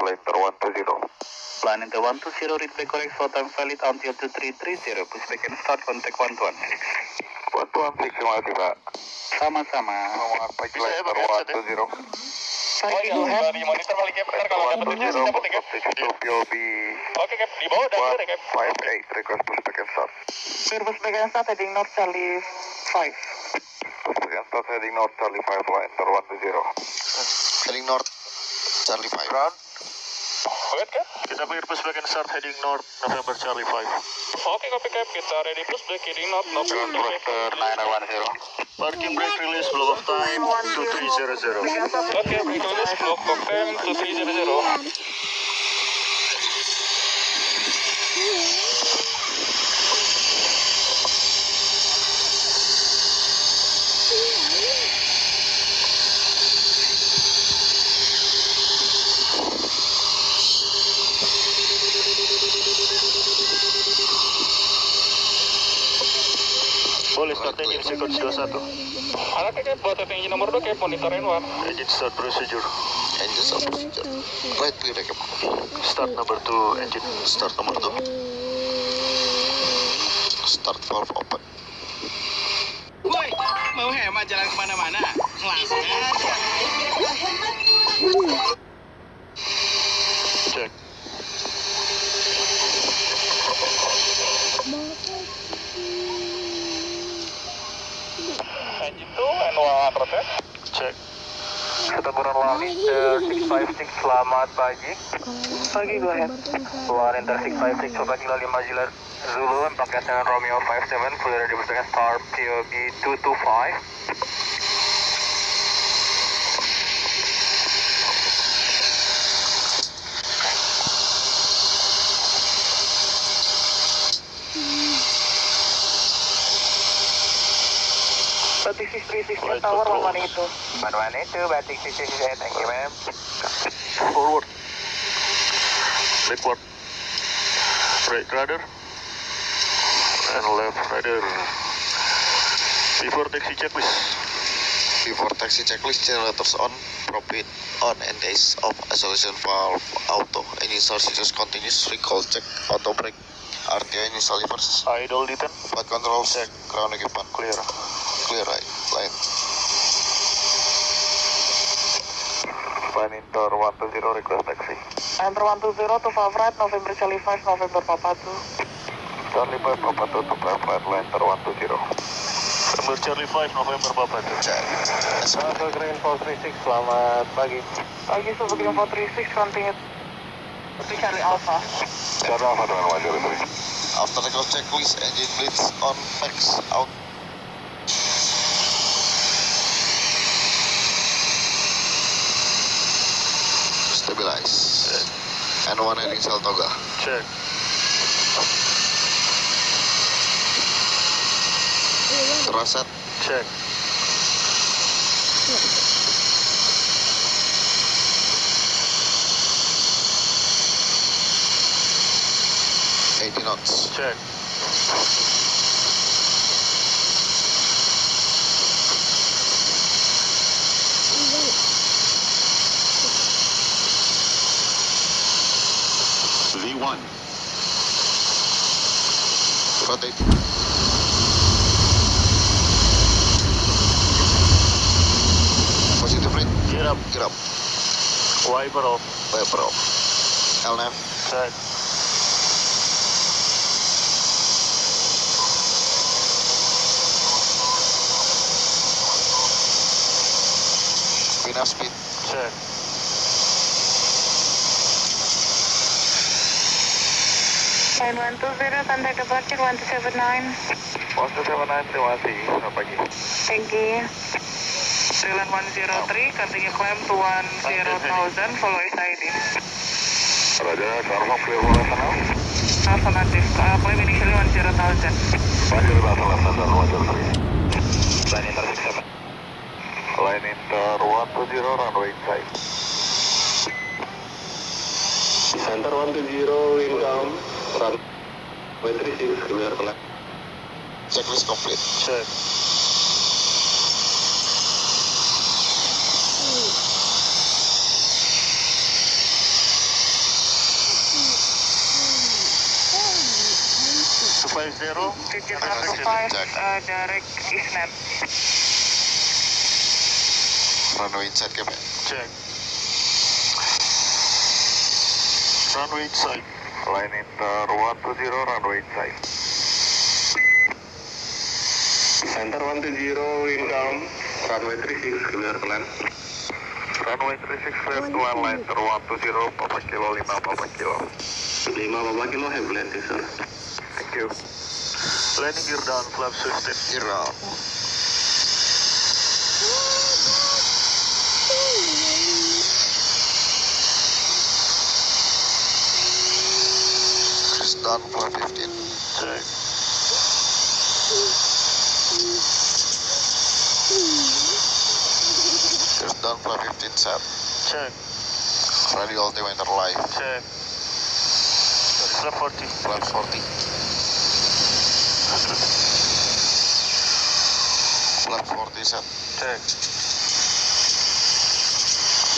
Inter 120. Line Inter 120, read back correct for time valid until 2330. Push back and start contact 116. 116, terima kasih Pak. Sama-sama. Nomor pagi Inter 120. Oh iya, di monitor kali Cap. Ntar kalau ada petunjuk saya dapat ya Cap. POB Oke Cap, di bawah dan kiri Cap. 158, request push back and start. Clear push back and start heading north Charlie 5. Push back and start heading north Charlie 5, Flight Inter 120. Heading north, Charlie 5. Ground. Oke Cap. Kita clear push back and start heading north, November Charlie 5. Oke copy Cap, kita ready push back heading north, Ground Buster 910. Parking brake release, block of time 2300. Oke, break release, block of time 2300. Boleh start engine sequence 21. Oke Cap, buat engine nomor 2 Cap, monitor N1. Engine start procedure. Engine start procedure. Right clear ya Cap. Start number 2 engine. Start nomor 2. Start valve open. Woi, mau hemat jalan kemana-mana? Langsung aja. Check. Engine 2, N1 rotate. Check. Keteguran Lali, 656, selamat pagi. Pagi, go ahead. Luar Inter 656, coba kilo 5 Jilat Zulu, 4 Romeo 57, fully ready with start POB 225. Batik 638 tower 112. 112, Batik 668, thank you ma'am. Forward. Backward. Right rudder. And left rudder. Before taxi checklist. Before taxi checklist, generators on, propane on, and case of isolation valve auto. Engine source is continuous, recall check, auto brake, RTO initial reverse, Idle detent. flight control check, ground equipment Clear. clear right, line. Flight Inter 120, request taxi. Enter 120 to Favret, November Charlie 5, November Papa 2. Charlie 5, Papa 2 to Flight Flight Inter 120. November Charlie 5, November Papa 2. Check. Selamat Green 436, selamat pagi. Pagi, Super Green 436, continue to Charlie Alpha. Charlie Alpha dengan 103. After recall checklist, engine bleeds on, max out. Stabilize. N1 heading Saratoga. Check. Reset. Check. knots. Check. V1. Rotate. Positive rate. Gear up. Gear up. Wiper off. Wiper off. LNAV. Check. Enough speed. Check. Line 120, contact departure 1279. 1279, terima kasih. Selamat pagi. Thank you. Thailand 103, continue climb to 10,000, follow SID. Raja, Charles, clear for national. Affirmative, climb initially 10,000. Pasir Basel, Pasal 103. Line Inter 67. Line Inter 120, runway inside. Center 120, income. Runway 36, clear to left. Checklist complete. Check. 50. digit Requesting 5, check. direct Isnet. Runway inside Cape. Check. Runway inside. Line inter 120, runway inside. Center 120, inbound. Runway 36, clear to land. Runway 36, clear to land, line inter 120, Papa Kilo 5, Papa Kilo. 5 Papa Kilo, have landing, sir. Thank you. Landing gear down, flaps 15. Gear down. Chris down, flap 15. Check. Chris down, flap 15 set. Check. Radio altimeter live. Check. Flap 40. Flap 40. Flap 40 set. Check.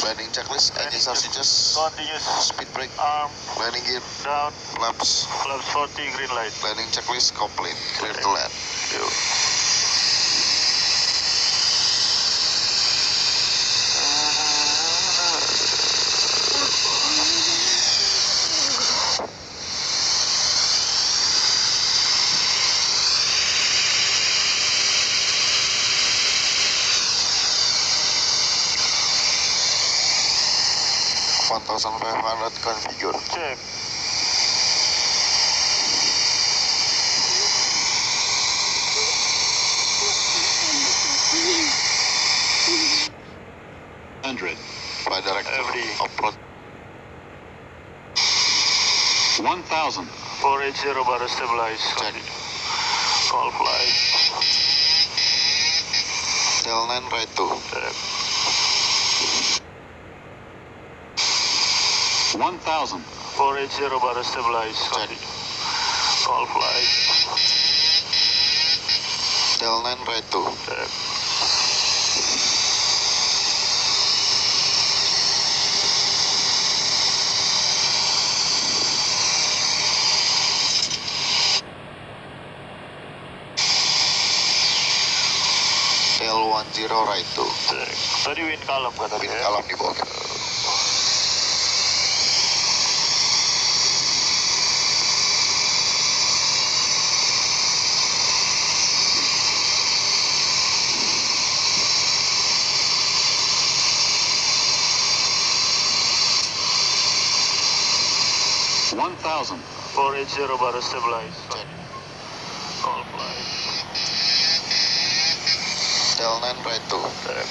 Landing checklist. Engines are switches. Continuous. Speed brake. Arm Landing gear. down. Flaps. Flaps 40, green light. Landing checklist complete. Clear to land. Yo. One 1500 configure. Check. By director FD. approach 1000. 480 bar stabilize. check. Call flight. Del 9 right 2. Check. 1000. 480 bar stabilize. Check. Call flight. Del 9 right 2. Check. Del 10 right 2. Check. Tadi wind kalem katanya. Wind ya? kalem di bawah. One 1000. 480 bar stabilize. Check. Call flight. Del 9 right 2. Check.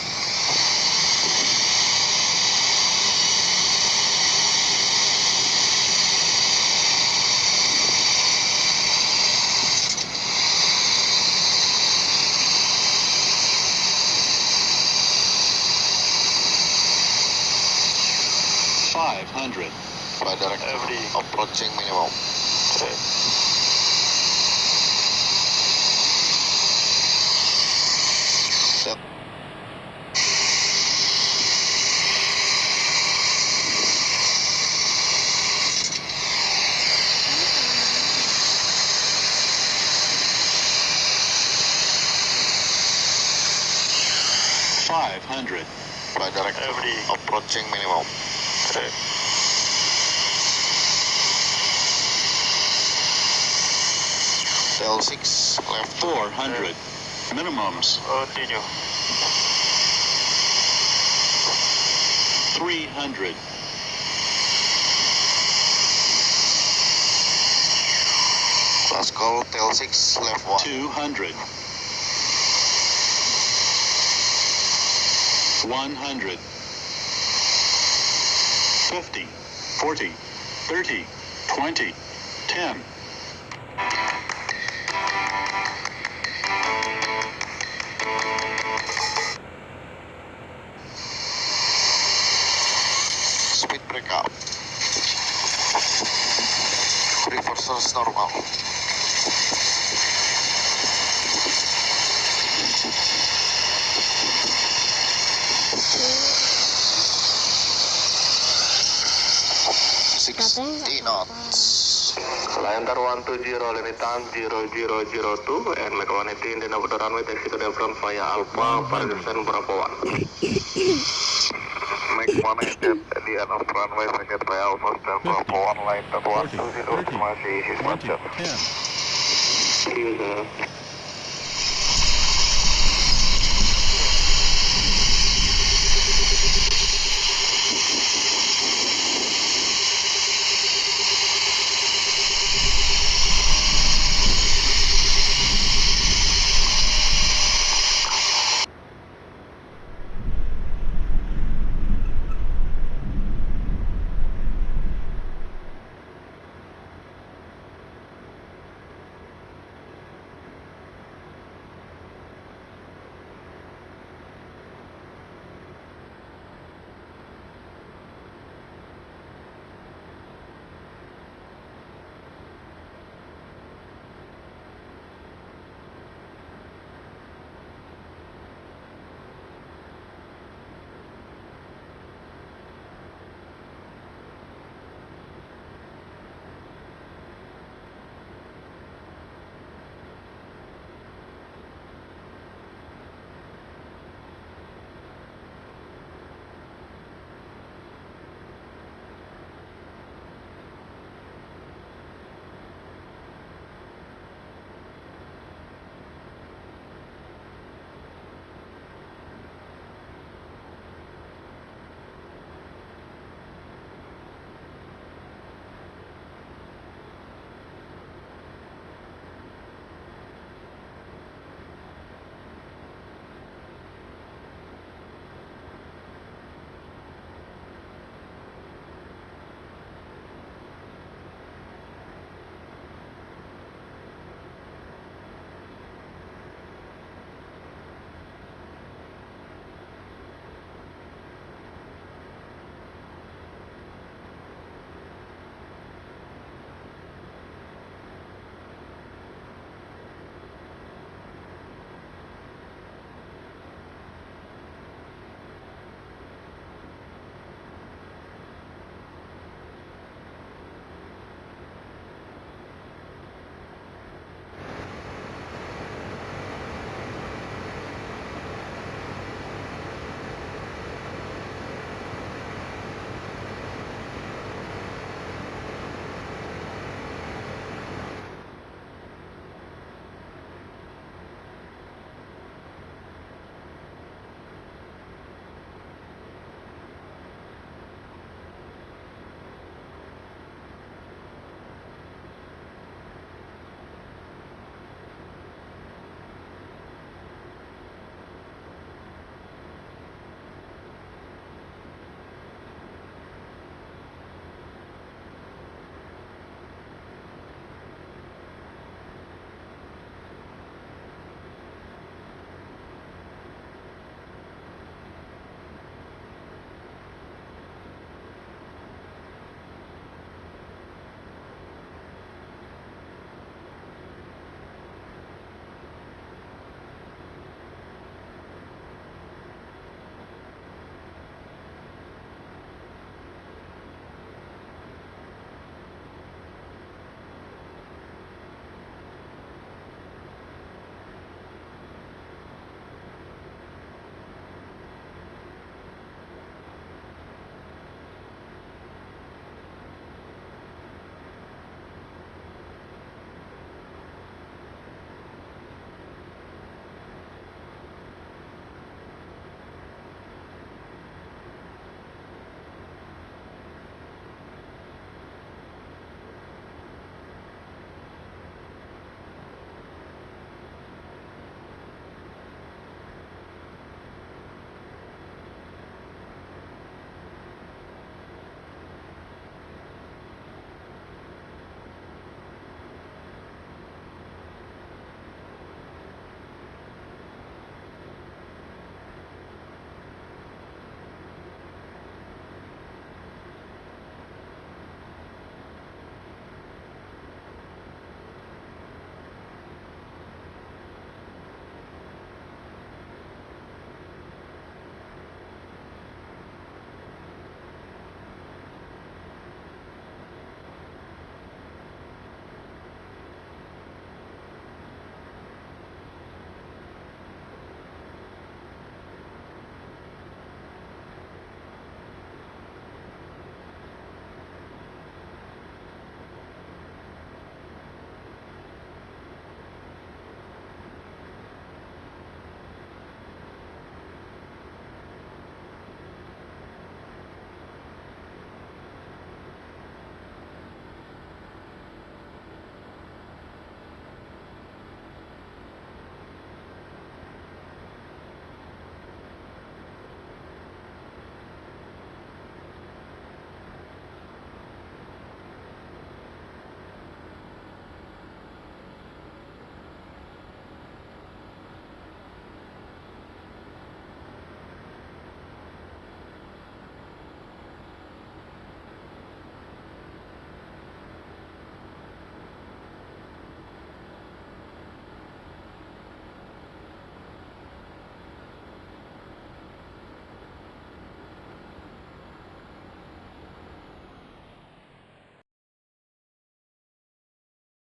By director FD. approaching minimum. Check. Del 500. by director FD. approaching minimum. Check. Del 6 left 400. Minimums. Continue. 300. last call. Del 6 left 1. 200. 100. 50. 40. 30. 20. 10. Speed brake up. Reversers normal. Sixty knots. Enter 120, limit time 0002, and make 180 in the number runway, taxi to the front via Alpha, Parisian Bravo 1. Make 180 at the end of runway, packet by Alpha, stand Bravo 1, line 120, masih dispatcher. 10. See you there.